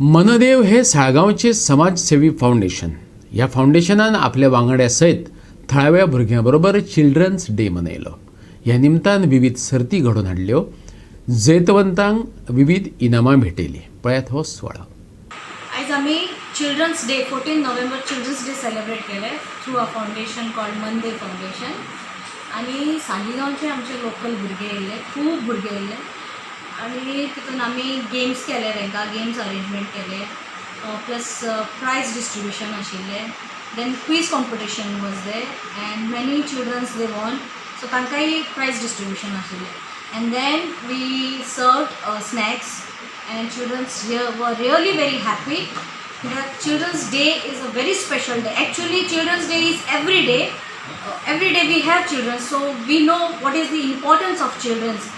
मनदेव हे साळगांवचे समाजसेवी फाउंडेशन. ह्या फाउंडेशनान आपल्या वांगड्या सयत थळाव्या भुरग्यां चिल्ड्रन्स डे मनयलो. ह्या निमतान विविध सर्ती घडोवन हाडल्यो. जैतवंतांक विविध इनामां भेटयलीं. पळयात हो सुवाळो. आज आम्ही children's day 14 November children's day celebrate केले through a foundation called Mandev foundation. आणि सालिगांवचे आमचे लोकल भुरगे येयले, खूब भुरगे येयले आणि तितून आमी गेम्स केले, तांकां गेम्स अरेंजमेंट केले, प्लस प्रायज डिस्ट्रिब्युशन आशिल्ले. Then quiz competition was there and many childrens they won, so तांकांय प्रायज डिस्ट्रिब्युशन आशिल्ले. And then we served snacks and children's were really very happy. Children's day is a very special day. Actually children's day is every day. Every day we have children, so we know what is the importance of children's.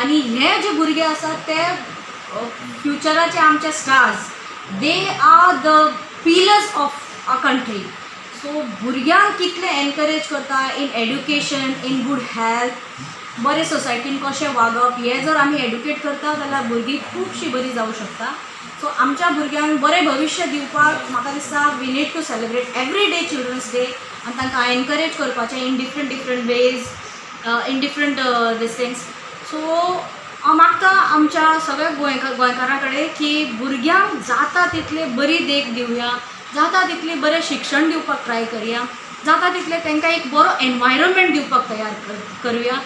आणि हे जे भुरगे आसात ते फ्युचराचे आमचे stars. They are the pillars of a country. So भुरग्यांक कितले encourage करता in education, in good health, बरे सोसायटीन कशें वागप, हे जर आमी एड्युकेट करता जाल्यार भुरगीं खुबशीं बरी जावं शकता. सो आमच्या भुरग्यांक बरें भविश्य दिवपाक म्हाका दिसता we need to celebrate every day childrens day आनी तांकां एनकरेज करपाचें in different ways, in different these things. So हांव मागता आमच्या सगळ्या गोंयकारां कडेन की भुरग्यांक जाता तितले बरी देख दिवया, जाता तितले बरें शिक्षण दिवपाक ट्राय करया, जाता तितले तांकां एक बरो एनवायरमेंट दिवपाक तयार करुया.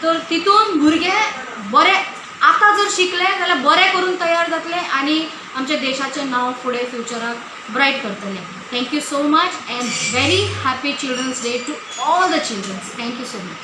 तर तितून भुरगे बरे आतां जर शिकले जाल्यार बरें करून तयार जातले आनी आमच्या देशाचें नांव फुडें फ्युचराक ब्रायट करतले. Thank you so much and very happy childrens day to all the childrens. Thank you so much.